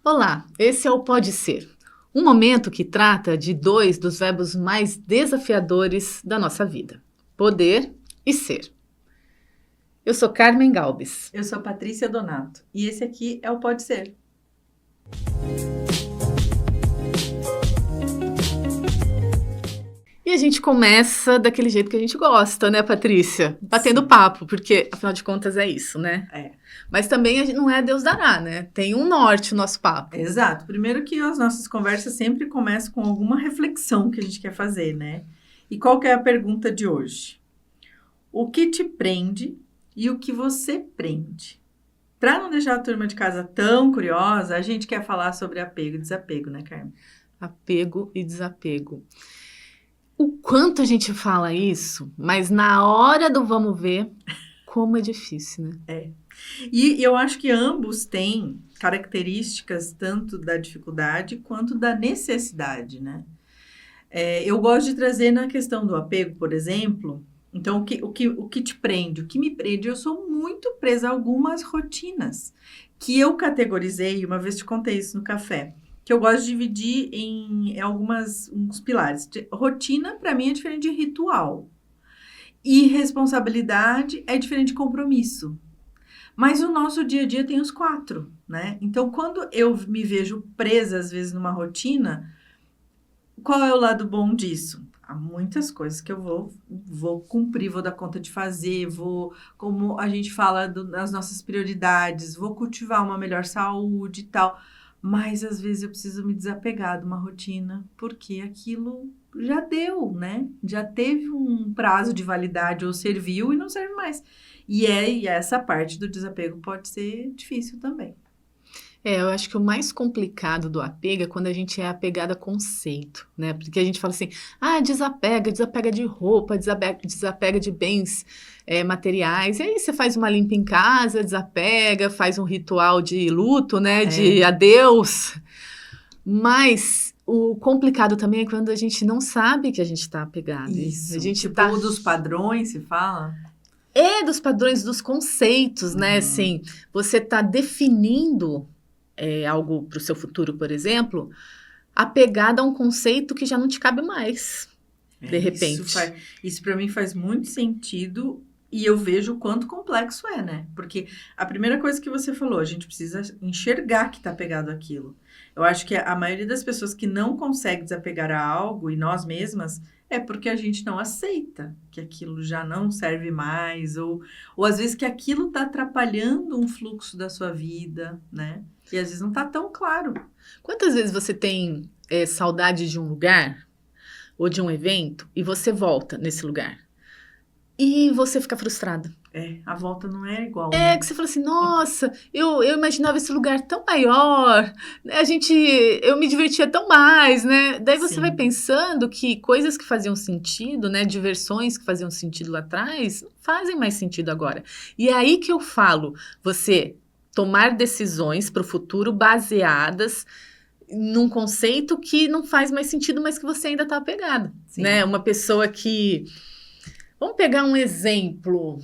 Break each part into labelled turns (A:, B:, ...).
A: Olá, esse é o Pode Ser, um momento que trata de dois dos verbos mais desafiadores da nossa vida: poder e ser. Eu sou Carmen Galbis.
B: Eu sou Patrícia Donato e esse aqui é o Pode Ser.
A: E a gente começa daquele jeito que a gente gosta, né, Patrícia? Batendo papo, porque afinal de contas é isso, né?
B: É.
A: Mas também a gente não é Deus dará, né? Tem um norte o nosso papo.
B: Exato. Primeiro que as nossas conversas sempre começam com alguma reflexão que a gente quer fazer, né? E qual que é a pergunta de hoje? O que te prende e o que você prende? Para não deixar a turma de casa tão curiosa, a gente quer falar sobre apego e desapego, né, Carmen?
A: Apego e desapego. O quanto a gente fala isso, mas na hora do vamos ver, como é difícil, né?
B: E eu acho que ambos têm características tanto da dificuldade quanto da necessidade, né? Eu gosto de trazer na questão do apego, por exemplo. Então, o que te prende? O que me prende? Eu sou muito presa a algumas rotinas que eu categorizei, uma vez te contei isso no café, que eu gosto de dividir em uns pilares. Rotina, para mim, é diferente de ritual. E responsabilidade é diferente de compromisso. Mas o nosso dia a dia tem os quatro, né? Então, quando eu me vejo presa, às vezes, numa rotina, qual é o lado bom disso? Há muitas coisas que eu vou cumprir, vou dar conta de fazer, como a gente fala das nossas prioridades, vou cultivar uma melhor saúde e tal. Mas, às vezes, eu preciso me desapegar de uma rotina, porque aquilo já deu, né? Já teve um prazo de validade ou serviu e não serve mais. E essa parte do desapego pode ser difícil também.
A: Eu acho que o mais complicado do apego é quando a gente é apegado a conceito, né? Porque a gente fala assim, desapega de roupa, desapega de bens materiais. E aí você faz uma limpa em casa, desapega, faz um ritual de luto, né? De adeus. Mas o complicado também é quando a gente não sabe que a gente está apegado.
B: Isso,
A: A gente
B: tipo dos padrões, se fala?
A: Dos padrões, dos conceitos, né? Assim, você está definindo algo para o seu futuro, por exemplo, apegada a um conceito que já não te cabe mais, de repente.
B: Isso para mim faz muito sentido e eu vejo o quanto complexo é, né? Porque a primeira coisa que você falou, a gente precisa enxergar que está apegado àquilo. Eu acho que a maioria das pessoas que não consegue desapegar a algo, e nós mesmas, é porque a gente não aceita que aquilo já não serve mais, ou às vezes que aquilo está atrapalhando um fluxo da sua vida, né? E às vezes não está tão claro.
A: Quantas vezes você tem saudade de um lugar ou de um evento e você volta nesse lugar e você fica frustrada?
B: A volta não é igual. Né?
A: Que você fala assim, nossa, eu imaginava esse lugar tão maior, eu me divertia tão mais, né? Daí você vai pensando que coisas que faziam sentido, né? Diversões que faziam sentido lá atrás, não fazem mais sentido agora. E é aí que eu falo, você tomar decisões para o futuro baseadas num conceito que não faz mais sentido, mas que você ainda está apegado, né? Uma pessoa que... Vamos pegar um exemplo...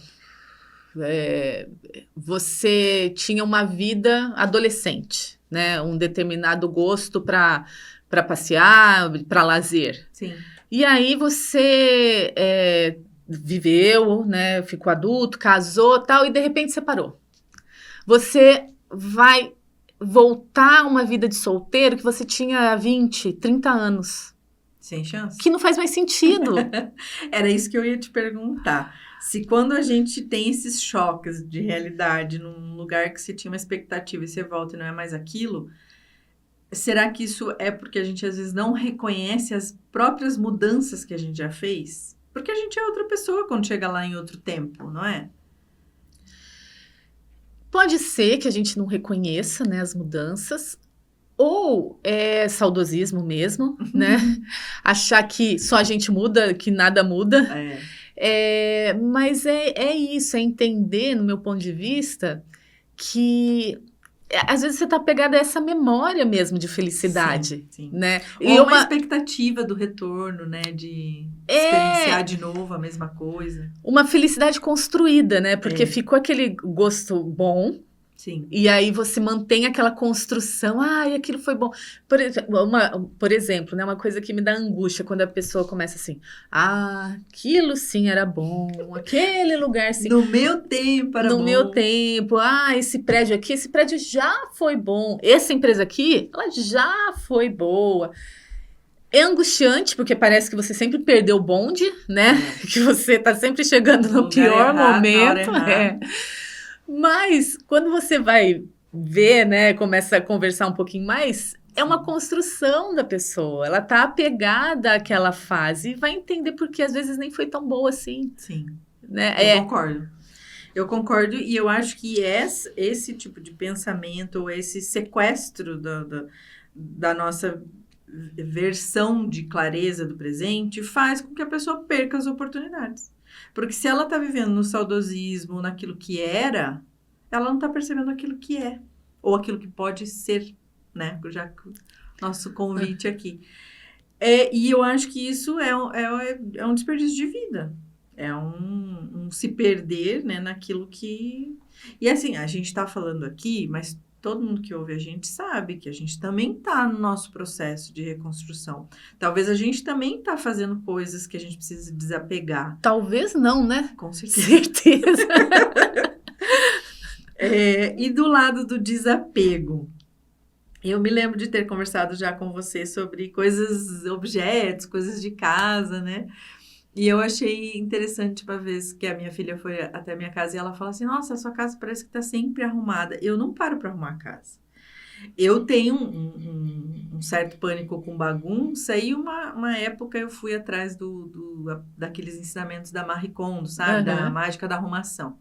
A: você tinha uma vida adolescente, né? Um determinado gosto para passear, para lazer.
B: Sim.
A: E aí você viveu, né? Ficou adulto, casou, tal, e de repente separou. Você vai voltar a uma vida de solteiro que você tinha 20, 30 anos.
B: Sem chance.
A: Que não faz mais sentido.
B: Era isso que eu ia te perguntar. Se quando a gente tem esses choques de realidade num lugar que você tinha uma expectativa e você volta e não é mais aquilo, será que isso é porque a gente às vezes não reconhece as próprias mudanças que a gente já fez? Porque a gente é outra pessoa quando chega lá em outro tempo, não é?
A: Pode ser que a gente não reconheça, né, as mudanças, ou é saudosismo mesmo, né? Achar que só a gente muda, que nada muda. Mas é isso, é entender, no meu ponto de vista, que às vezes você está pegada a essa memória mesmo de felicidade.
B: Sim.
A: Né?
B: Ou uma expectativa do retorno, né? De experienciar de novo a mesma coisa.
A: Uma felicidade construída, né? Porque ficou aquele gosto bom,
B: Sim.
A: E aí você mantém aquela construção, aquilo foi bom. Por exemplo, né, uma coisa que me dá angústia quando a pessoa começa assim, aquilo sim era bom, aquele lugar sim.
B: No meu tempo era
A: No
B: bom.
A: meu tempo, esse prédio aqui, esse prédio já foi bom. Essa empresa aqui, ela já foi boa. É angustiante, porque parece que você sempre perdeu o bonde, né? Que você tá sempre chegando no pior momento. Mas quando você vai ver, né, começa a conversar um pouquinho mais, é uma construção da pessoa. Ela tá apegada àquela fase e vai entender porque às vezes nem foi tão boa assim.
B: Sim.
A: Né?
B: Eu concordo. Eu concordo e eu acho que esse tipo de pensamento, ou esse sequestro da nossa versão de clareza do presente faz com que a pessoa perca as oportunidades. Porque se ela está vivendo no saudosismo, naquilo que era, ela não está percebendo aquilo que é. Ou aquilo que pode ser, né? Já que o nosso convite aqui. E eu acho que isso é um desperdício de vida. É um se perder, né, naquilo que... E assim, a gente está falando aqui, mas todo mundo que ouve a gente sabe que a gente também está no nosso processo de reconstrução. Talvez a gente também está fazendo coisas que a gente precisa desapegar.
A: Talvez não, né?
B: Com certeza. E do lado do desapego, eu me lembro de ter conversado já com você sobre objetos, coisas de casa, né? E eu achei interessante uma vez que a minha filha foi até a minha casa e ela falou assim, nossa, a sua casa parece que está sempre arrumada. Eu não paro para arrumar a casa. Eu tenho um certo pânico com bagunça e uma época eu fui atrás daqueles ensinamentos da Marie Kondo, sabe? Da mágica da arrumação.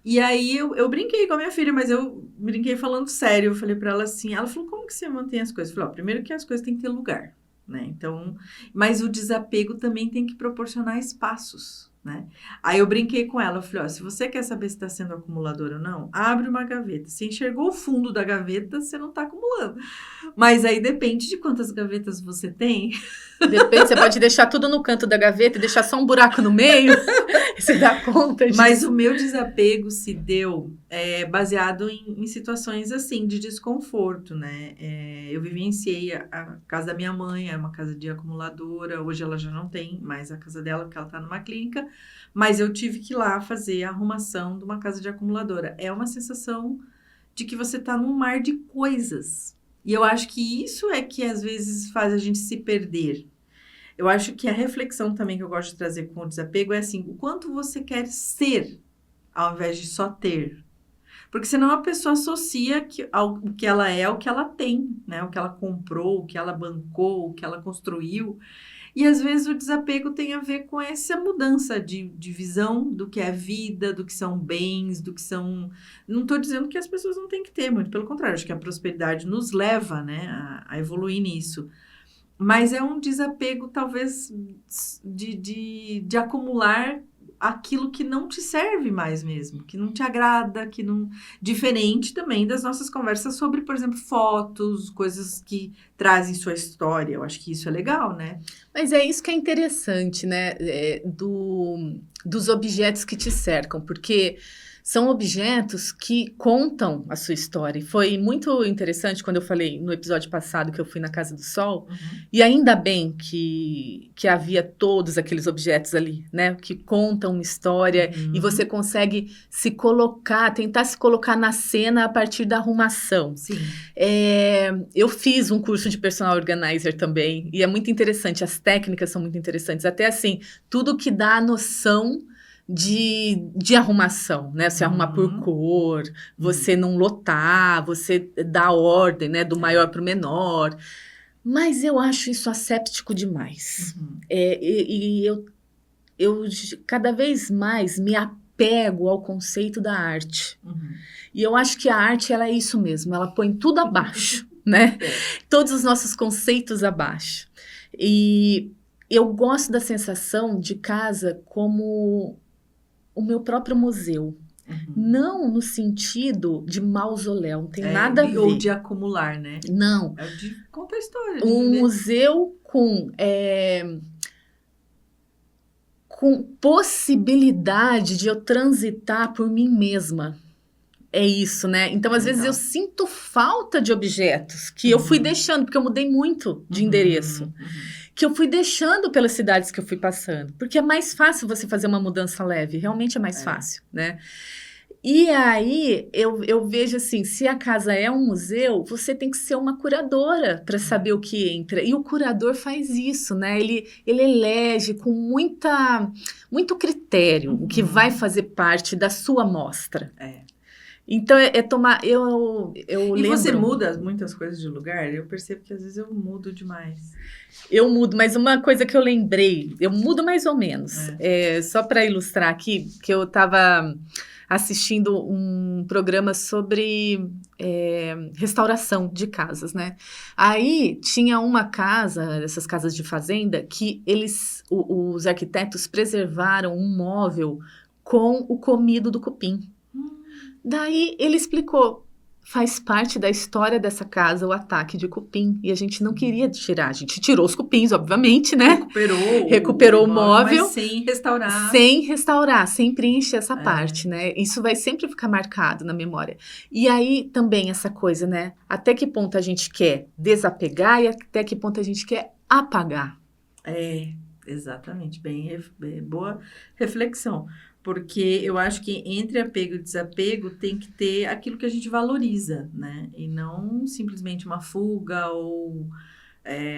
B: E aí eu brinquei com a minha filha, mas eu brinquei falando sério. Eu falei para ela assim, ela falou, como que você mantém as coisas? Eu falei, primeiro que as coisas têm que ter lugar. Né? Então, mas o desapego também tem que proporcionar espaços, né? Aí eu brinquei com ela, eu falei, se você quer saber se está sendo acumulador ou não, abre uma gaveta. Se enxergou o fundo da gaveta, você não está acumulando. Mas aí depende de quantas gavetas você tem.
A: Depende, você pode deixar tudo no canto da gaveta e deixar só um buraco no meio. Você dá conta disso.
B: Mas o meu desapego se deu baseado em situações assim, de desconforto, né? Eu vivenciei a casa da minha mãe, é uma casa de acumuladora, hoje ela já não tem mais a casa dela, porque ela está numa clínica, mas eu tive que ir lá fazer a arrumação de uma casa de acumuladora. É uma sensação de que você está num mar de coisas. E eu acho que isso é que às vezes faz a gente se perder. Eu acho que a reflexão também que eu gosto de trazer com o desapego é assim, o quanto você quer ser, ao invés de só ter. Porque senão a pessoa associa o que ela é ao que ela tem, né? O que ela comprou, o que ela bancou, o que ela construiu. E às vezes o desapego tem a ver com essa mudança de visão do que é vida, do que são bens, do que são... Não estou dizendo que as pessoas não têm que ter, muito pelo contrário, acho que a prosperidade nos leva, né, a evoluir nisso. Mas é um desapego, talvez, de acumular aquilo que não te serve mais mesmo, que não te agrada, que não... Diferente também das nossas conversas sobre, por exemplo, fotos, coisas que trazem sua história. Eu acho que isso é legal, né?
A: Mas é isso que é interessante, né? Dos objetos que te cercam, porque são objetos que contam a sua história. E foi muito interessante quando eu falei no episódio passado que eu fui na Casa do Sol, e ainda bem que havia todos aqueles objetos ali, né? Que contam uma história e você consegue tentar se colocar na cena a partir da arrumação.
B: Sim.
A: Eu fiz um curso de personal organizer também, e é muito interessante, as técnicas são muito interessantes, até assim, tudo que dá a noção de arrumação, né? Você arrumar por cor, você não lotar, você dá ordem, né? Do maior para o menor. Mas eu acho isso asséptico demais. Eu cada vez mais me apego ao conceito da arte. E eu acho que a arte, ela é isso mesmo, ela põe tudo abaixo, né? Todos os nossos conceitos abaixo. E eu gosto da sensação de casa como o meu próprio museu. Não no sentido de mausoléu, não tem nada a ver.
B: Ou de acumular, né?
A: Não.
B: É de contar a história.
A: Um museu com possibilidade de eu transitar por mim mesma. É isso, né? Então, às vezes, eu
B: Legal.
A: sinto falta de objetos que eu fui deixando, porque eu mudei muito de endereço. Que eu fui deixando pelas cidades que eu fui passando. Porque é mais fácil você fazer uma mudança leve. Realmente é mais fácil, né? E aí, eu vejo assim, se a casa é um museu, você tem que ser uma curadora para saber o que entra. E o curador faz isso, né? Ele elege com muito critério o que vai fazer parte da sua mostra. Então, tomar... Eu
B: E
A: lembro...
B: você muda muitas coisas de lugar? Eu percebo que às vezes eu mudo demais.
A: Eu mudo, mas uma coisa que eu lembrei, eu mudo mais ou menos. Só para ilustrar aqui, que eu estava assistindo um programa sobre restauração de casas, né? Aí tinha uma casa, essas casas de fazenda, que os arquitetos preservaram um móvel com o comido do cupim. Daí ele explicou, faz parte da história dessa casa o ataque de cupim, e a gente não queria tirar, a gente tirou os cupins, obviamente, né? Recuperou o móvel,
B: mas sem restaurar.
A: Sem restaurar, sem preencher essa parte, né? Isso vai sempre ficar marcado na memória. E aí também essa coisa, né? Até que ponto a gente quer desapegar e até que ponto a gente quer apagar.
B: Exatamente, bem boa reflexão. Porque eu acho que entre apego e desapego tem que ter aquilo que a gente valoriza, né? E não simplesmente uma fuga ou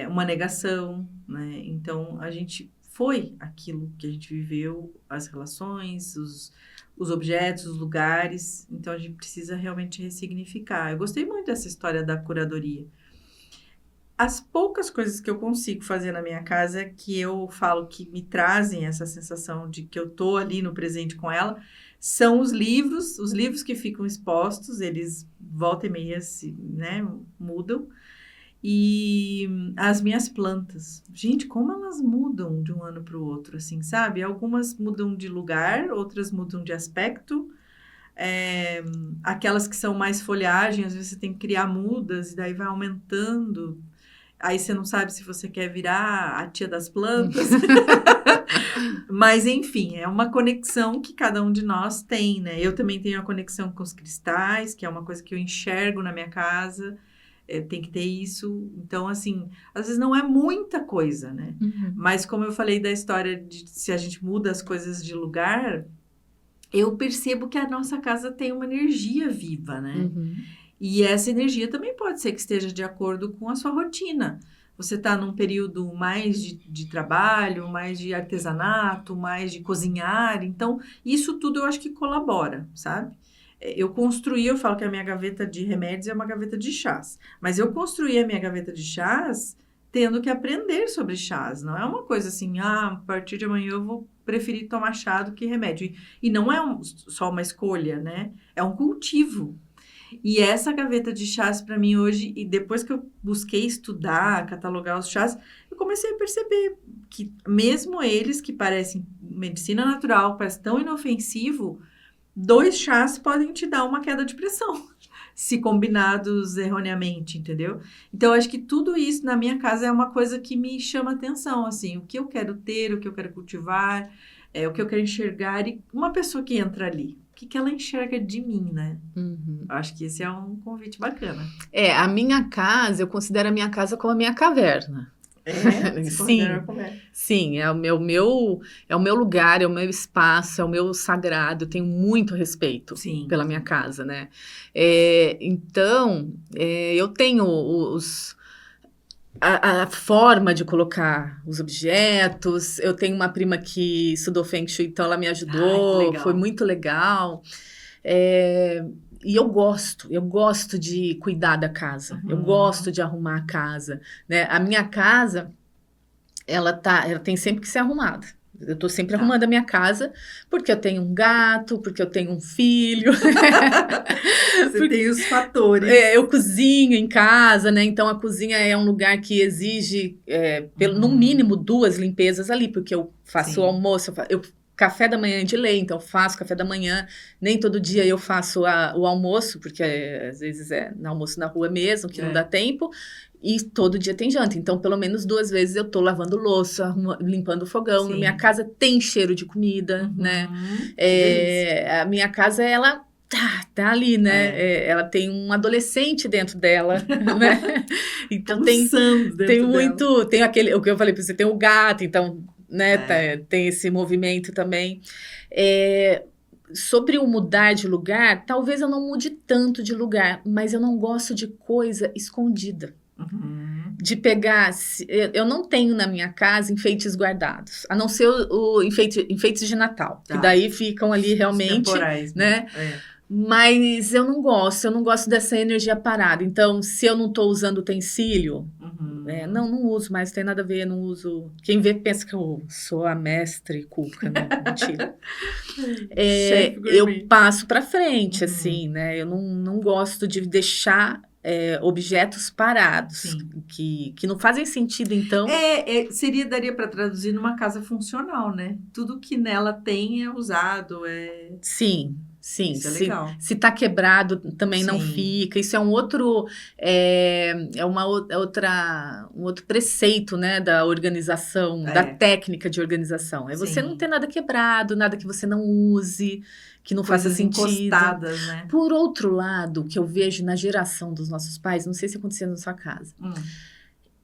B: uma negação, né? Então, a gente foi aquilo que a gente viveu, as relações, os objetos, os lugares. Então, a gente precisa realmente ressignificar. Eu gostei muito dessa história da curadoria. As poucas coisas que eu consigo fazer na minha casa, que eu falo que me trazem essa sensação de que eu tô ali no presente com ela, são os livros que ficam expostos, eles volta e meia né, mudam, e as minhas plantas. Gente, como elas mudam de um ano para o outro, assim, sabe? Algumas mudam de lugar, outras mudam de aspecto. Aquelas que são mais folhagem, às vezes você tem que criar mudas, e daí vai aumentando. Aí você não sabe se você quer virar a tia das plantas. Mas, enfim, é uma conexão que cada um de nós tem, né? Eu também tenho a conexão com os cristais, que é uma coisa que eu enxergo na minha casa. Tem que ter isso. Então, assim, às vezes não é muita coisa, né? Mas como eu falei da história de se a gente muda as coisas de lugar, eu percebo que a nossa casa tem uma energia viva, né? E essa energia também pode ser que esteja de acordo com a sua rotina. Você está num período mais de trabalho, mais de artesanato, mais de cozinhar. Então, isso tudo eu acho que colabora, sabe? Eu falo que a minha gaveta de remédios é uma gaveta de chás. Mas eu construí a minha gaveta de chás tendo que aprender sobre chás. Não é uma coisa assim, a partir de amanhã eu vou preferir tomar chá do que remédio. E não é só uma escolha, né? É um cultivo. E essa gaveta de chás para mim hoje, e depois que eu busquei estudar, catalogar os chás, eu comecei a perceber que mesmo eles que parecem medicina natural, parece tão inofensivo, 2 chás podem te dar uma queda de pressão, se combinados erroneamente, entendeu? Então, eu acho que tudo isso na minha casa é uma coisa que me chama atenção, assim, o que eu quero ter, o que eu quero cultivar, o que eu quero enxergar, e uma pessoa que entra ali, o que ela enxerga de mim, né? Acho que esse é um convite bacana.
A: A minha casa, eu considero a minha casa como a minha caverna. Sim, é o meu lugar, é o meu espaço, é o meu sagrado. Eu tenho muito respeito pela minha casa, né? Então, eu tenho a forma de colocar os objetos. Eu tenho uma prima que estudou Feng Shui, então ela me ajudou, foi muito legal. E eu gosto de cuidar da casa, eu gosto de arrumar a casa, né? A minha casa, ela tem sempre que ser arrumada. Eu tô sempre arrumando a minha casa, porque eu tenho um gato, porque eu tenho um filho.
B: Você tem os fatores.
A: Eu cozinho em casa, né? Então, a cozinha é um lugar que exige, no mínimo, 2 limpezas ali, porque eu faço o almoço, café da manhã de lei, então eu faço café da manhã, nem todo dia eu faço o almoço, porque às vezes no almoço na rua mesmo, que não dá tempo, e todo dia tem janta, então pelo menos 2 vezes eu tô lavando louça, limpando o fogão. Minha casa tem cheiro de comida, né? A minha casa, ela tá ali, né? Ela tem um adolescente dentro dela, né? Então tem muito, tem aquele, o que eu falei para você, tem o gato, então, né? Tem esse movimento também. Sobre o mudar de lugar, talvez eu não mude tanto de lugar, mas eu não gosto de coisa escondida. De pegar, eu não tenho na minha casa enfeites guardados, a não ser o enfeites de Natal, que daí ficam ali realmente, temporais, né? Mas eu não gosto dessa energia parada. Então, se eu não estou usando utensílio, não uso mais, não tem nada a ver, não uso. Quem vê pensa que eu sou a mestre Cuca, né? Mentira. Eu passo para frente, assim, né? Eu não gosto de deixar objetos parados, que não fazem sentido, então.
B: Daria para traduzir numa casa funcional, né? Tudo que nela tem é usado,
A: Sim. Sim,
B: isso é legal.
A: Se tá quebrado também não fica. Isso é um outro, um outro preceito, né, da organização, da técnica de organização. Você não ter nada quebrado, nada que você não use, que não faça sentido.
B: Encostadas, né?
A: Por outro lado, que eu vejo na geração dos nossos pais, não sei se acontecia na sua casa.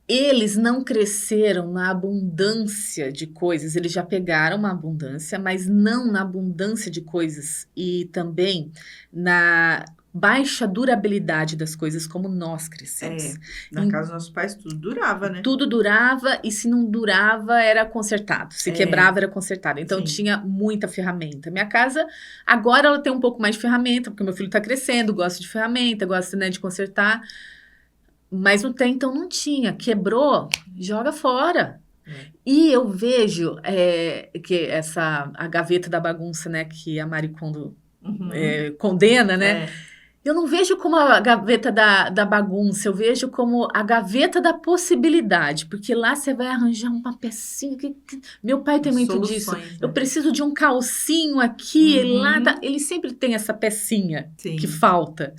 A: Eles não cresceram na abundância de coisas, eles já pegaram uma abundância, mas não na abundância de coisas e também na baixa durabilidade das coisas como nós crescemos.
B: Na casa dos nossos pais tudo durava, né?
A: Tudo durava e se não durava era consertado, se quebrava era consertado. Então tinha muita ferramenta. Minha casa, agora ela tem um pouco mais de ferramenta, porque meu filho está crescendo, gosta de ferramenta, gosta, né, de consertar. Mas no tempo, então, não tinha. Quebrou, joga fora. E eu vejo que a gaveta da bagunça, né, que a Marie Kondo condena, né? Eu não vejo como a gaveta da bagunça, eu vejo como a gaveta da possibilidade, porque lá você vai arranjar uma pecinha. Meu pai tem muito disso. Né? Eu preciso de um calcinho aqui, lá ele sempre tem essa pecinha que falta.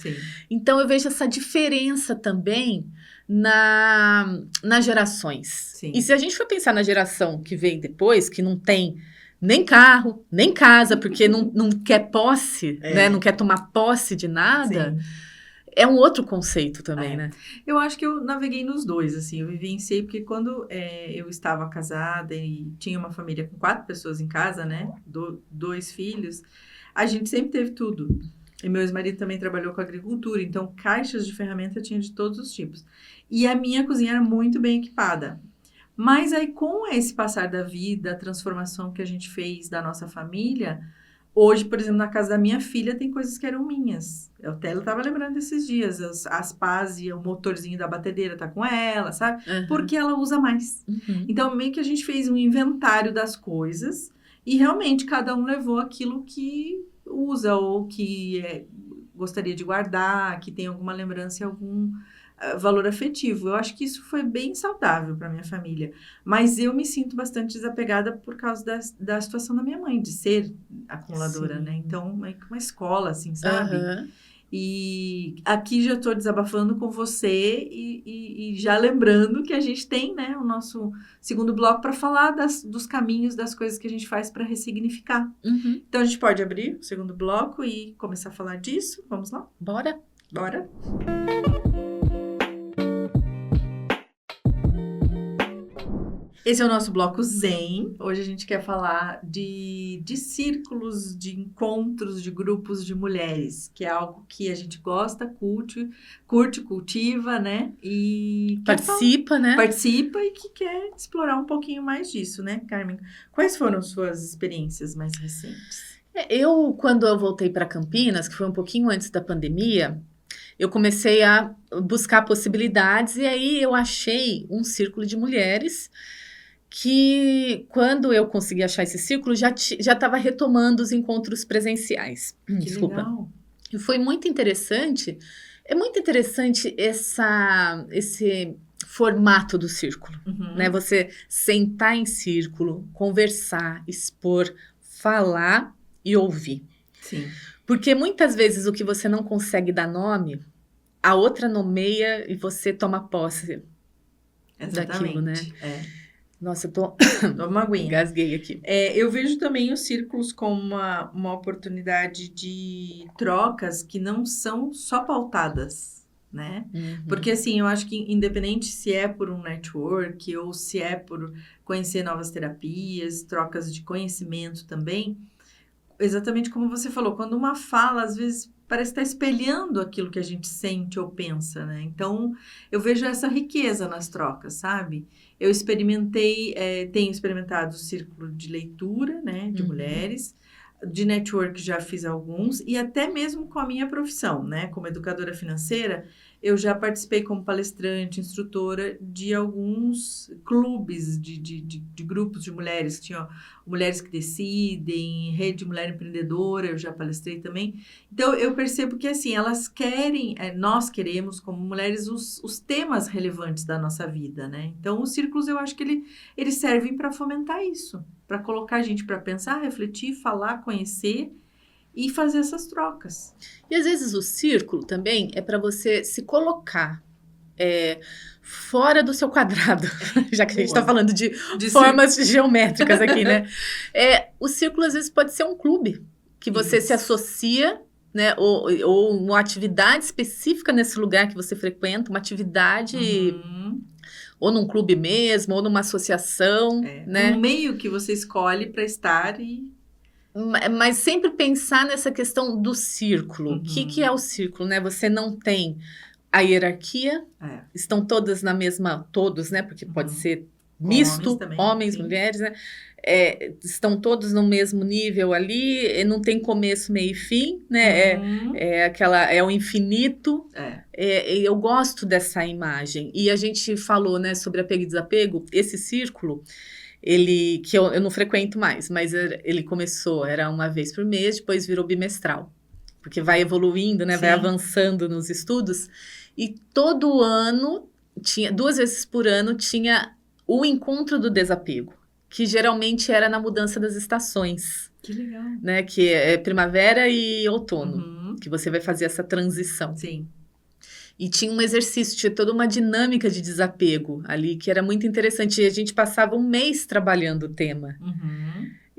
A: Então eu vejo essa diferença também nas gerações. E se a gente for pensar na geração que vem depois, que não tem nem carro, nem casa, porque não quer posse, né? Não quer tomar posse de nada. É um outro conceito também, né?
B: Eu acho que eu naveguei nos dois, assim. Eu vivenciei, porque quando eu estava casada e tinha uma família com 4 pessoas em casa, né? 2 filhos, a gente sempre teve tudo. E meu ex-marido também trabalhou com agricultura, então caixas de ferramenta tinha de todos os tipos. E a minha cozinha era muito bem equipada. Mas aí, com esse passar da vida, a transformação que a gente fez da nossa família, hoje, por exemplo, na casa da minha filha, tem coisas que eram minhas. Eu até estava lembrando desses dias, as pás e o motorzinho da batedeira tá com ela, sabe? Porque ela usa mais. Então, meio que a gente fez um inventário das coisas e realmente cada um levou aquilo que usa ou que gostaria de guardar, que tem alguma lembrança e algum valor afetivo. Eu acho que isso foi bem saudável para minha família. Mas eu me sinto bastante desapegada por causa da situação da minha mãe, de ser acumuladora, né? Então, é uma escola, assim, sabe? E aqui já estou desabafando com você e já lembrando que a gente tem, né, o nosso segundo bloco para falar dos caminhos, das coisas que a gente faz para ressignificar. Então, a gente pode abrir o segundo bloco e começar a falar disso? Vamos lá?
A: Bora!
B: Bora! Esse é o nosso bloco Zen. Hoje a gente quer falar de círculos, de encontros, de grupos de mulheres, que é algo que a gente gosta, curte, cultiva, né? E
A: participa, né?
B: Participa e que quer explorar um pouquinho mais disso, né, Carmen? Quais foram suas experiências mais recentes?
A: Quando eu voltei para Campinas, que foi um pouquinho antes da pandemia, eu comecei a buscar possibilidades e aí eu achei um círculo de mulheres que, quando eu consegui achar esse círculo, já estava retomando os encontros presenciais.
B: Desculpa. Legal.
A: E foi muito interessante. É muito interessante esse formato do círculo, né? Você sentar em círculo, conversar, expor, falar e ouvir.
B: Sim.
A: Porque muitas vezes o que você não consegue dar nome, a outra nomeia e você toma posse daquilo, né? Nossa, eu tô...
B: Toma uma aguinha.
A: Engasguei aqui.
B: Eu vejo também os círculos como uma oportunidade de trocas que não são só pautadas, né? Porque, assim, eu acho que independente se é por um network ou se é por conhecer novas terapias, trocas de conhecimento também, exatamente como você falou, quando uma fala, às vezes, parece estar espelhando aquilo que a gente sente ou pensa, né? Então, eu vejo essa riqueza nas trocas, sabe? Eu tenho experimentado o círculo de leitura, né, de mulheres, de network já fiz alguns, e até mesmo com a minha profissão, né, como educadora financeira, eu já participei como palestrante, instrutora de alguns clubes de grupos de mulheres, tinha Mulheres que Decidem, Rede de Mulher Empreendedora, eu já palestrei também. Então, eu percebo que, assim, elas querem, nós queremos, como mulheres, os temas relevantes da nossa vida, né? Então, os círculos, eu acho que eles servem para fomentar isso, para colocar a gente para pensar, refletir, falar, conhecer e fazer essas trocas.
A: E às vezes o círculo também é para você se colocar fora do seu quadrado, já que a gente está falando de formas geométricas aqui, né? O círculo às vezes pode ser um clube que você se associa, né? Ou uma atividade específica nesse lugar que você frequenta, uma atividade ou num clube mesmo, ou numa associação, né?
B: Um meio que você escolhe para estar
A: Mas sempre pensar nessa questão do círculo. O que é o círculo, né? Você não tem a hierarquia, estão todas na mesma... Todos, né? Porque pode ser misto, homens, mulheres, né? Estão todos no mesmo nível ali, não tem começo, meio e fim, né? É o infinito. Eu gosto dessa imagem. E a gente falou, né, sobre apego e desapego. Esse círculo... que eu não frequento mais, mas ele começou, era uma vez por mês, depois virou bimestral, porque vai evoluindo, né, vai avançando nos estudos, e todo ano, 2 vezes por ano, tinha o encontro do desapego, que geralmente era na mudança das estações.
B: Que legal.
A: Né, que é primavera e outono, que você vai fazer essa transição.
B: Sim.
A: E tinha um exercício, tinha toda uma dinâmica de desapego ali, que era muito interessante. E a gente passava 1 mês trabalhando o tema.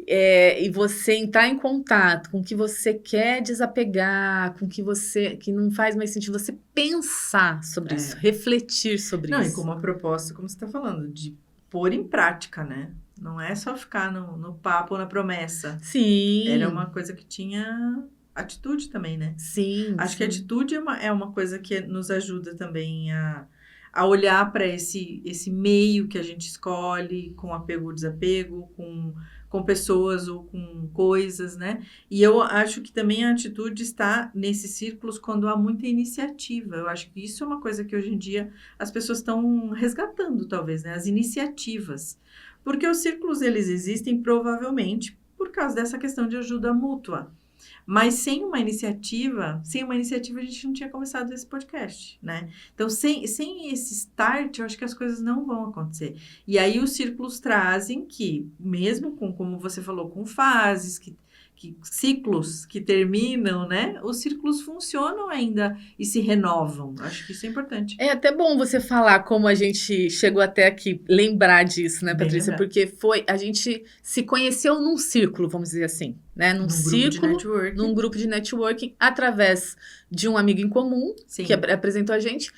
A: E você entrar em contato com o que você quer desapegar, com o que não faz mais sentido, você pensar sobre isso, refletir sobre isso.
B: E com uma proposta, como você está falando, de pôr em prática, né? Não é só ficar no papo ou na promessa.
A: Sim.
B: Era uma coisa que tinha... atitude também, né?
A: Sim.
B: Acho que a atitude é uma coisa que nos ajuda também a olhar para esse meio que a gente escolhe, com apego ou desapego, com pessoas ou com coisas, né? E eu acho que também a atitude está nesses círculos quando há muita iniciativa. Eu acho que isso é uma coisa que hoje em dia as pessoas estão resgatando, talvez, né? As iniciativas. Porque os círculos, eles existem provavelmente por causa dessa questão de ajuda mútua. Mas sem uma iniciativa a gente não tinha começado esse podcast, né? Então, sem esse start, eu acho que as coisas não vão acontecer. E aí, os círculos trazem que, mesmo com, como você falou, com fases, ciclos que terminam, né? Os círculos funcionam ainda e se renovam. Acho que isso é importante.
A: É até bom você falar como a gente chegou até aqui, lembrar disso, né, Patrícia? Porque a gente se conheceu num círculo, vamos dizer assim, né? Num círculo, num grupo de networking, através de um amigo em comum, que apresentou a gente.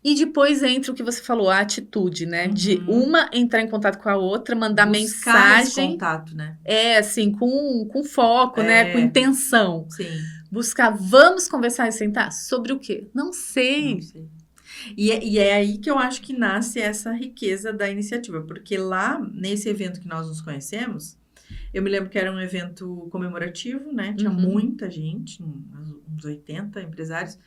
A: E depois entra o que você falou, a atitude, né? De uma entrar em contato com a outra, mandar mensagem. Esse
B: contato, né?
A: Assim, com foco, né? Com intenção.
B: Sim.
A: Buscar, vamos conversar e sentar? Sobre o quê? Não sei.
B: E é aí que eu acho que nasce essa riqueza da iniciativa. Porque lá, nesse evento que nós nos conhecemos, eu me lembro que era um evento comemorativo, né? Tinha muita gente, uns 80 empresários.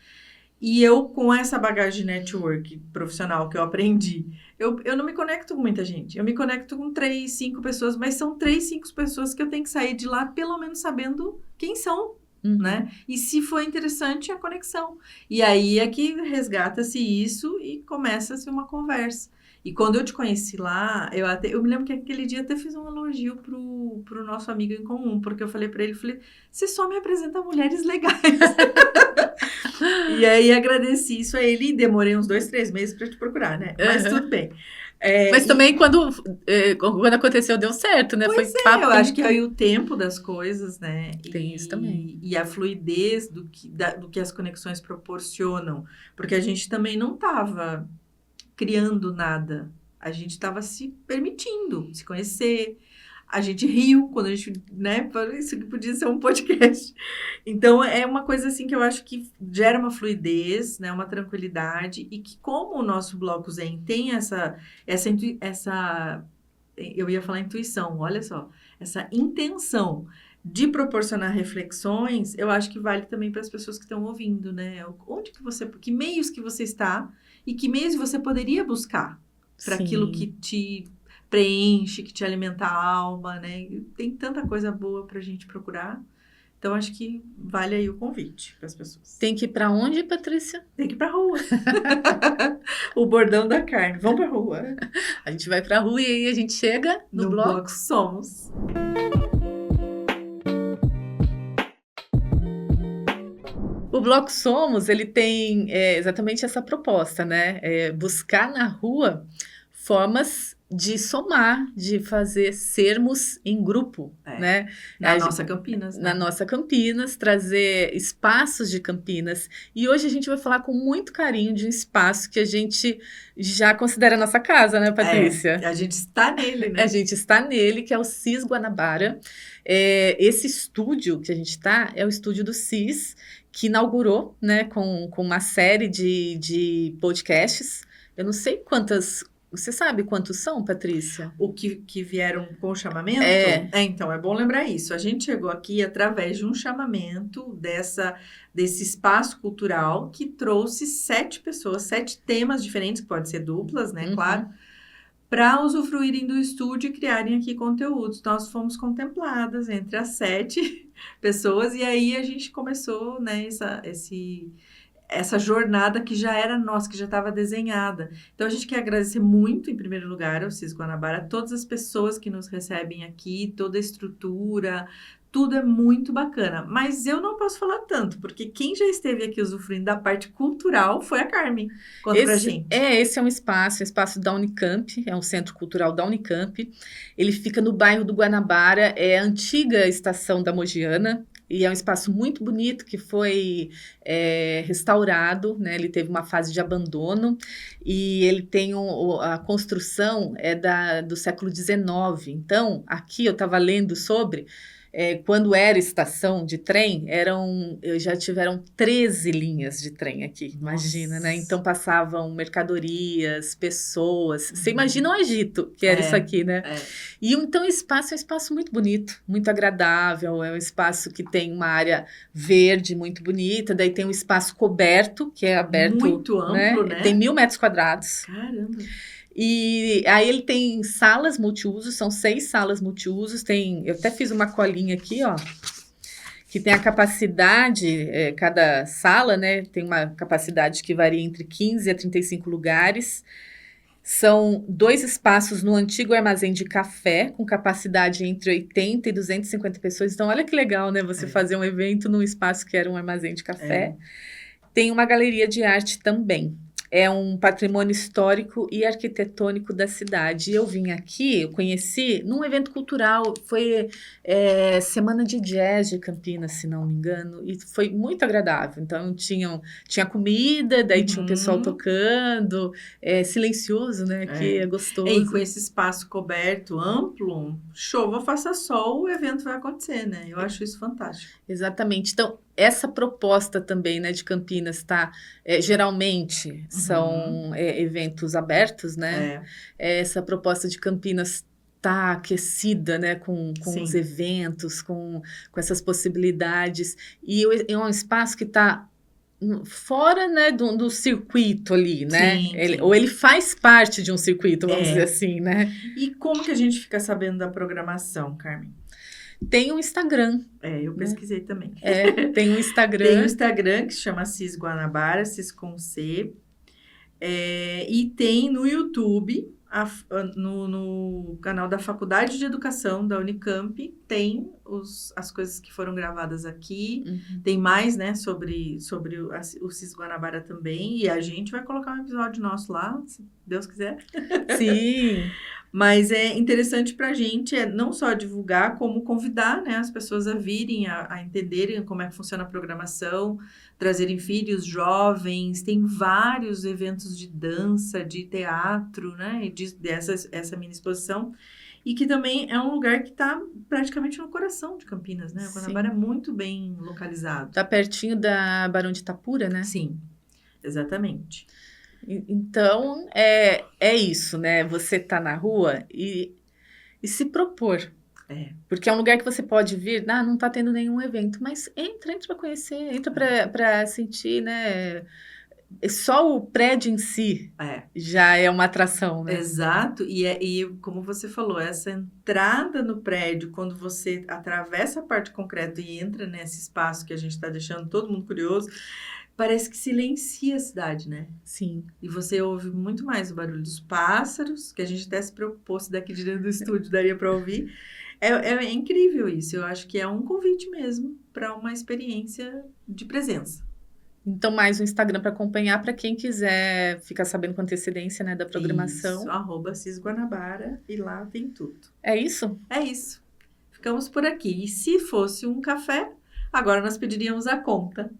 B: E eu, com essa bagagem de network profissional que eu aprendi, eu não me conecto com muita gente. Eu me conecto com 3, 5 pessoas, mas são 3, 5 pessoas que eu tenho que sair de lá pelo menos sabendo quem são, né? E se for interessante, a conexão. E aí é que resgata-se isso e começa-se uma conversa. E quando eu te conheci lá, eu me lembro que aquele dia até fiz um elogio pro nosso amigo em comum, porque eu falei pra ele, você só me apresenta mulheres legais. E aí agradeci isso a ele e demorei uns 2, 3 meses para te procurar, né? Mas tudo bem.
A: Mas também quando aconteceu deu certo, né?
B: Pois
A: Foi
B: eu acho que
A: papum.
B: aí o tempo das coisas, né?
A: Tem isso também.
B: E a fluidez do que as conexões proporcionam. Porque a gente também não estava criando nada. A gente estava se permitindo se conhecer. A gente riu quando a gente, né? Isso que podia ser um podcast. Então, é uma coisa assim que eu acho que gera uma fluidez, né? Uma tranquilidade. E que como o nosso Bloco Zen tem essa eu ia falar intuição, olha só, essa intenção de proporcionar reflexões, eu acho que vale também para as pessoas que estão ouvindo, né? Onde que você, que meios que você está e que meios você poderia buscar para aquilo que te preenche, que te alimenta a alma, né? Tem tanta coisa boa para a gente procurar. Então, acho que vale aí o convite para as pessoas.
A: Tem que ir para onde, Patrícia?
B: Tem que ir para a rua. O bordão da carne. Vamos para a rua.
A: A gente vai para a rua e aí a gente chega no Bloco
B: Somos.
A: O Bloco Somos, ele tem exatamente essa proposta, né? Buscar na rua formas de somar, de fazer sermos em grupo, né?
B: Na nossa Campinas. Né?
A: Na nossa Campinas, trazer espaços de Campinas. E hoje a gente vai falar com muito carinho de um espaço que a gente já considera nossa casa, né, Patrícia?
B: A gente está nele, né?
A: A gente está nele, que é o CIS Guanabara. Esse estúdio que a gente está é o estúdio do CIS, que inaugurou, né, com uma série de podcasts. Eu não sei quantas... Você sabe quantos são, Patrícia?
B: O que vieram com o chamamento? Então, é bom lembrar isso. A gente chegou aqui através de um chamamento desse espaço cultural que trouxe 7 pessoas, 7 temas diferentes, que podem ser duplas, né? Claro. Para usufruírem do estúdio e criarem aqui conteúdos. Nós fomos contempladas entre as 7 pessoas e aí a gente começou, né, essa jornada que já era nossa, que já estava desenhada. Então, a gente quer agradecer muito, em primeiro lugar, ao CIS Guanabara, todas as pessoas que nos recebem aqui, toda a estrutura, tudo é muito bacana. Mas eu não posso falar tanto, porque quem já esteve aqui usufruindo da parte cultural foi a Carmen. Conta pra gente.
A: Esse é um espaço da Unicamp, é um centro cultural da Unicamp. Ele fica no bairro do Guanabara, é a antiga estação da Mogiana, e é um espaço muito bonito que foi restaurado, né? Ele teve uma fase de abandono e ele tem a construção do século XIX. Então, aqui eu estava lendo sobre... quando era estação de trem, já tiveram 13 linhas de trem aqui, imagina, né? Então passavam mercadorias, pessoas. Você imagina o agito que era isso aqui, né? E então o espaço é um espaço muito bonito, muito agradável, é um espaço que tem uma área verde muito bonita, daí tem um espaço coberto, que é aberto.
B: Muito amplo, né?
A: Tem 1.000 metros quadrados.
B: Caramba!
A: E aí ele tem salas multiusos, são 6 salas multiusos, eu até fiz uma colinha aqui, ó, que tem a capacidade, cada sala, né, tem uma capacidade que varia entre 15 a 35 lugares. São 2 espaços no antigo armazém de café, com capacidade entre 80 e 250 pessoas. Então, olha que legal, né, você fazer um evento num espaço que era um armazém de café. Tem uma galeria de arte também. É um patrimônio histórico e arquitetônico da cidade. Eu vim aqui, eu conheci num evento cultural, foi Semana de Jazz de Campinas, se não me engano, e foi muito agradável. Então, tinha comida, daí tinha um pessoal tocando, silencioso, né? Que é gostoso.
B: E com esse espaço coberto, amplo, chova, faça sol, o evento vai acontecer, né? Eu acho isso fantástico.
A: Exatamente. Então, essa proposta também, né, de Campinas geralmente são eventos abertos, né? Essa proposta de Campinas está aquecida, né, com os eventos, com essas possibilidades. E é um espaço que está fora, né, do circuito ali, né? Ou ele faz parte de um circuito, vamos dizer assim, né?
B: E como que a gente fica sabendo da programação, Carmen?
A: Tem um Instagram.
B: Eu pesquisei também.
A: Tem um Instagram.
B: Tem um Instagram que se chama CIS Guanabara, CIS com C. E tem no YouTube, no canal da Faculdade de Educação da Unicamp, tem as coisas que foram gravadas aqui.
A: Uhum.
B: Tem mais, né, sobre o CIS Guanabara também. E a gente vai colocar um episódio nosso lá, se Deus quiser.
A: Sim.
B: Mas é interessante para a gente não só divulgar, como convidar, né, as pessoas a virem, a entenderem como é que funciona a programação, trazerem filhos jovens. Tem vários eventos de dança, de teatro, né, e essa mini exposição. E que também é um lugar que está praticamente no coração de Campinas, né? O Guanabara é muito bem localizado.
A: Tá pertinho da Barão de Itapura, né?
B: Sim, exatamente.
A: Então, é isso, né? Você tá na rua e se propor. Porque é um lugar que você pode vir, não tá tendo nenhum evento, mas entra para conhecer, entra para sentir, né? Só o prédio em si já é uma atração, né?
B: Exato, e como você falou, essa entrada no prédio, quando você atravessa a parte concreta e entra nesse espaço que a gente está deixando todo mundo curioso, parece que silencia a cidade, né?
A: Sim.
B: E você ouve muito mais o barulho dos pássaros, que a gente até se preocupou se daqui de dentro do estúdio daria para ouvir. É incrível isso, eu acho que é um convite mesmo para uma experiência de presença.
A: Então, mais um Instagram para acompanhar para quem quiser ficar sabendo com antecedência, né, da programação.
B: Isso, @CIS Guanabara, e lá tem tudo.
A: É isso?
B: É isso. Ficamos por aqui. E se fosse um café, agora nós pediríamos a conta.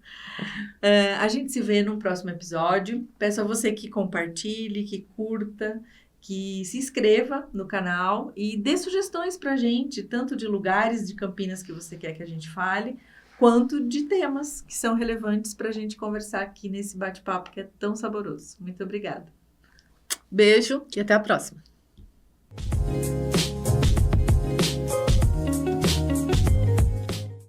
B: A gente se vê no próximo episódio. Peço a você que compartilhe, que curta, que se inscreva no canal e dê sugestões pra gente, tanto de lugares de Campinas que você quer que a gente fale, quanto de temas que são relevantes para a gente conversar aqui nesse bate-papo que é tão saboroso. Muito obrigada.
A: Beijo e até a próxima.